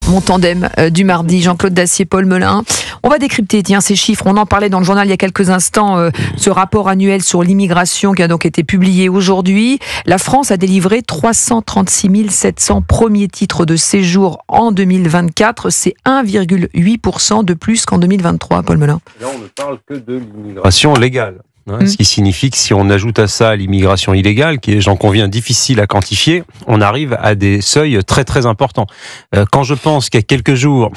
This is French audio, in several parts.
mon tandem du mardi, Jean-Claude Dacier, Paul Melun. On va décrypter ces chiffres. On en parlait dans le journal il y a quelques instants, ce rapport annuel sur l'immigration qui a donc été publié aujourd'hui. La France a délivré 336 700 premiers titres de séjour en 2024. C'est 1,8% de plus qu'en 2023, Paul Melun. Là, on ne parle que de l'immigration légale. Ce qui signifie que si on ajoute à ça l'immigration illégale, qui est, j'en conviens, difficile à quantifier, on arrive à des seuils très très importants. Quand je pense qu'il y a quelques jours,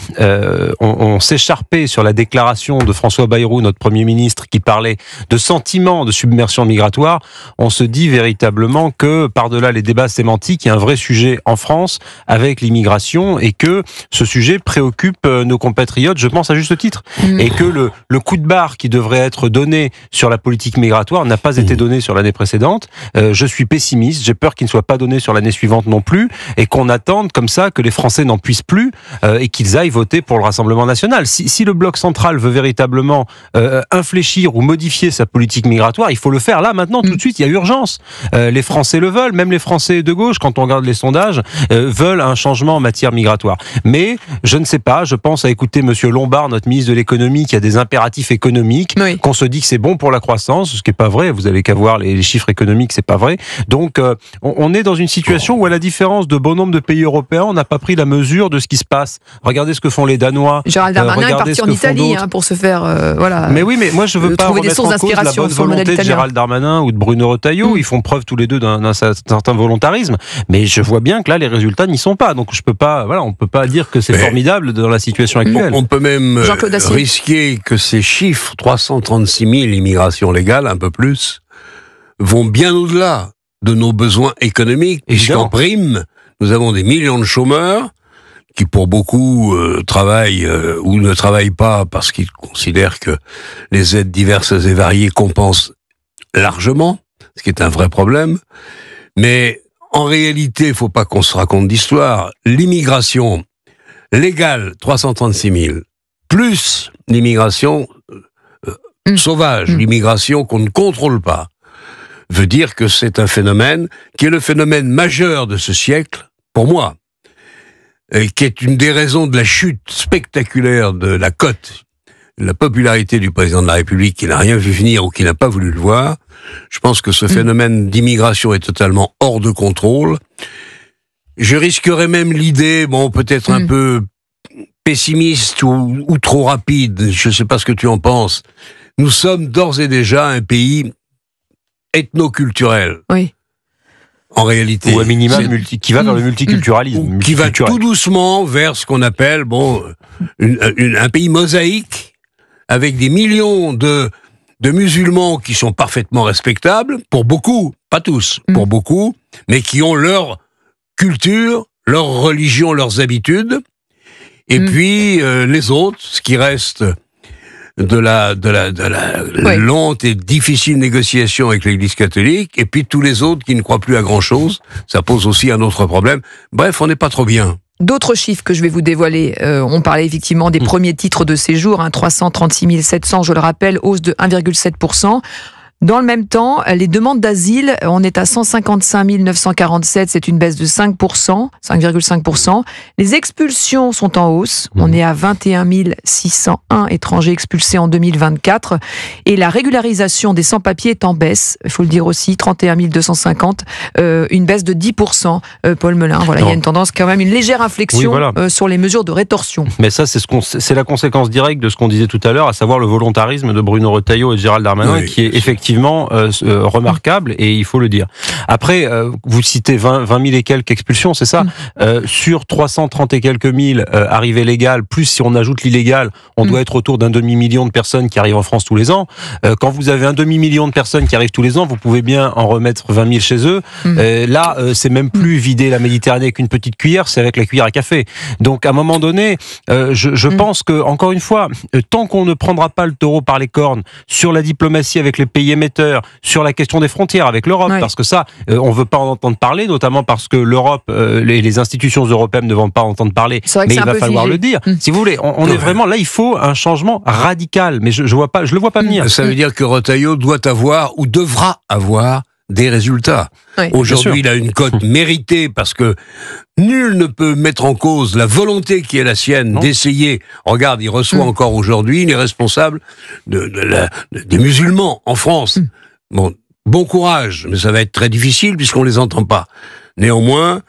on s'écharpait sur la déclaration de François Bayrou, notre Premier ministre, qui parlait de sentiment de submersion migratoire, on se dit véritablement que, par-delà les débats sémantiques, il y a un vrai sujet en France avec l'immigration et que ce sujet préoccupe nos compatriotes, je pense à juste titre, et que le coup de barre qui devrait être donné sur la politique migratoire n'a pas été donné sur l'année précédente. Je suis pessimiste, j'ai peur qu'il ne soit pas donné sur l'année suivante non plus, et qu'on attende comme ça que les Français n'en puissent plus et qu'ils aillent voter pour le Rassemblement national. Si le bloc central veut véritablement infléchir ou modifier sa politique migratoire, il faut le faire là, maintenant, tout de suite, il y a urgence. Les Français le veulent, même les Français de gauche, quand on regarde les sondages, veulent un changement en matière migratoire. Mais, je ne sais pas, je pense à écouter Monsieur Lombard, notre ministre de l'économie, qui a des impératifs économiques, qu'on se dit que c'est bon pour la croissance, ce qui n'est pas vrai, vous avez qu'à voir les chiffres économiques, c'est pas vrai. Donc on est dans une situation où, à la différence de bon nombre de pays européens, on n'a pas pris la mesure de ce qui se passe. Regardez ce que font les Danois. Gérald Darmanin est parti en Italie pour se faire Mais oui, mais moi je veux pas remettre en cause la bonne volonté de Gérald Darmanin ou de Bruno Retailleau. Ils font preuve tous les deux d'un certain volontarisme, mais je vois bien que là les résultats n'y sont pas. Donc je peux pas, on peut pas dire que c'est formidable dans la situation actuelle. On peut même risquer que ces chiffres, 336 000 immigrations légales, un peu plus, vont bien au-delà de nos besoins économiques, puisqu'en prime, nous avons des millions de chômeurs qui, pour beaucoup, travaillent ou ne travaillent pas parce qu'ils considèrent que les aides diverses et variées compensent largement, ce qui est un vrai problème. Mais en réalité, il ne faut pas qu'on se raconte d'histoire. L'immigration légale, 336 000, plus l'immigration sauvage, l'immigration qu'on ne contrôle pas, veut dire que c'est un phénomène qui est le phénomène majeur de ce siècle, pour moi, et qui est une des raisons de la chute spectaculaire de la cote, de la popularité du président de la République, qui n'a rien vu venir ou qui n'a pas voulu le voir. Je pense que ce phénomène d'immigration est totalement hors de contrôle. Je risquerais même l'idée, peut-être un peu pessimiste ou trop rapide, je ne sais pas ce que tu en penses. Nous sommes d'ores et déjà un pays ethnoculturel. Oui. En réalité. Ou à minima, qui va vers le multiculturalisme. Qui va tout doucement vers ce qu'on appelle, un pays mosaïque, avec des millions de musulmans qui sont parfaitement respectables, pour beaucoup, pas tous, pour beaucoup, mais qui ont leur culture, leur religion, leurs habitudes, et puis les autres, ce qui reste de la lente et difficile négociation avec l'Église catholique, et puis tous les autres qui ne croient plus à grand-chose, ça pose aussi un autre problème. Bref, on n'est pas trop bien. D'autres chiffres que je vais vous dévoiler. On parlait effectivement des premiers titres de séjour, 336 700, je le rappelle, hausse de 1,7%. Dans le même temps, les demandes d'asile, on est à 155 947, c'est une baisse de 5%, 5,5%. Les expulsions sont en hausse, on est à 21 601 étrangers expulsés en 2024. Et la régularisation des sans-papiers est en baisse, il faut le dire aussi, 31 250, une baisse de 10%, Paul Melun. Voilà, il y a une tendance, quand même, une légère inflexion sur les mesures de rétorsion. Mais ça, c'est la conséquence directe de ce qu'on disait tout à l'heure, à savoir le volontarisme de Bruno Retailleau et de Gérald Darmanin, qui est effectivement remarquable, et il faut le dire. Après, vous citez 20 000 et quelques expulsions, c'est ça ? Sur 330 et quelques mille arrivées légales, plus si on ajoute l'illégal, on doit être autour d'un demi-million de personnes qui arrivent en France tous les ans. Quand vous avez un demi-million de personnes qui arrivent tous les ans, vous pouvez bien en remettre 20 000 chez eux. Là, c'est même plus vider la Méditerranée avec une petite cuillère, c'est avec la cuillère à café. Donc, à un moment donné, je pense que, encore une fois, tant qu'on ne prendra pas le taureau par les cornes sur la diplomatie avec les pays émetteurs, sur la question des frontières avec l'Europe, parce que ça, on ne veut pas en entendre parler, notamment parce que l'Europe, les institutions européennes ne vont pas entendre parler, mais il va falloir le dire. Si vous voulez, on est vraiment là, il faut un changement radical, mais je le vois pas venir. Ça veut dire que Retailleau doit avoir ou devra avoir des résultats. Oui, aujourd'hui, il a une cote méritée parce que nul ne peut mettre en cause la volonté qui est la sienne d'essayer. Regarde, il reçoit encore aujourd'hui les responsables des musulmans en France. Bon courage, mais ça va être très difficile puisqu'on les entend pas. Néanmoins,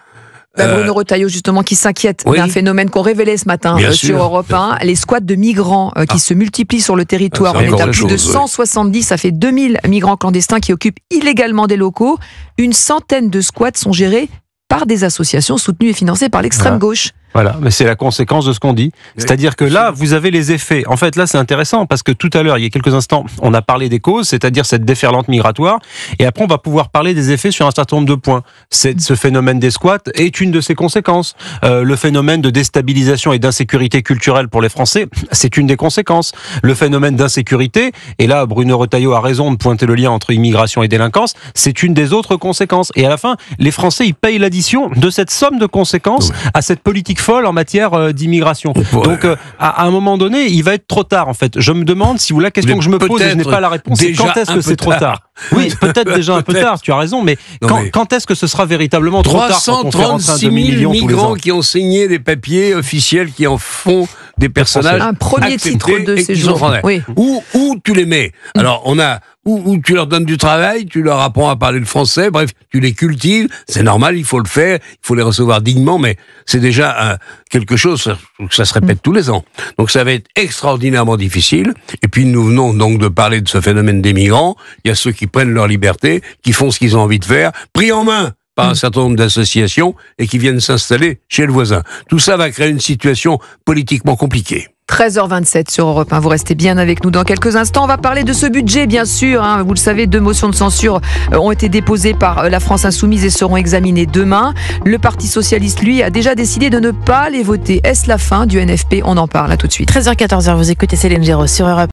Bruno Retailleau, justement, qui s'inquiète d'un phénomène qu'on révélait ce matin sur Europe 1, les squats de migrants qui se multiplient sur le territoire. On est à plus de 170, ça fait 2000 migrants clandestins qui occupent illégalement des locaux. Une centaine de squats sont gérés par des associations soutenues et financées par l'extrême gauche. Voilà, mais c'est la conséquence de ce qu'on dit. C'est-à-dire que là, vous avez les effets. En fait, là, c'est intéressant parce que tout à l'heure, il y a quelques instants, on a parlé des causes, c'est-à-dire cette déferlante migratoire. Et après, on va pouvoir parler des effets sur un certain nombre de points. Ce phénomène des squats est une de ses conséquences. Le phénomène de déstabilisation et d'insécurité culturelle pour les Français, c'est une des conséquences. Le phénomène d'insécurité, et là, Bruno Retailleau a raison de pointer le lien entre immigration et délinquance, c'est une des autres conséquences. Et à la fin, les Français, ils payent l'addition de cette somme de conséquences à cette politique folle en matière d'immigration. Donc, à un moment donné, il va être trop tard, en fait. Je me demande, si vous la question que je me pose et je n'ai pas la réponse, c'est quand est-ce que c'est trop tard ? Oui, peut-être déjà un peu tard, tu as raison, mais quand est-ce que ce sera véritablement trop tard quand on fait rentrer un 336 000 migrants qui ont signé des papiers officiels qui en font des personnages un premier titre de séjour. Où tu les mets. Alors, on a où tu leur donnes du travail, tu leur apprends à parler le français, bref, tu les cultives, c'est normal, il faut le faire, il faut les recevoir dignement, mais c'est déjà quelque chose, ça se répète tous les ans. Donc ça va être extraordinairement difficile, et puis nous venons donc de parler de ce phénomène des migrants, il y a ceux qui prennent leur liberté, qui font ce qu'ils ont envie de faire, pris en main par un certain nombre d'associations, et qui viennent s'installer chez le voisin. Tout ça va créer une situation politiquement compliquée. 13h27 sur Europe 1. Vous restez bien avec nous dans quelques instants. On va parler de ce budget, bien sûr. Vous le savez, 2 motions de censure ont été déposées par la France Insoumise et seront examinées demain. Le Parti Socialiste, lui, a déjà décidé de ne pas les voter. Est-ce la fin du NFP ? On en parle là tout de suite. 13h14, vous écoutez Céline Géraud sur Europe 1.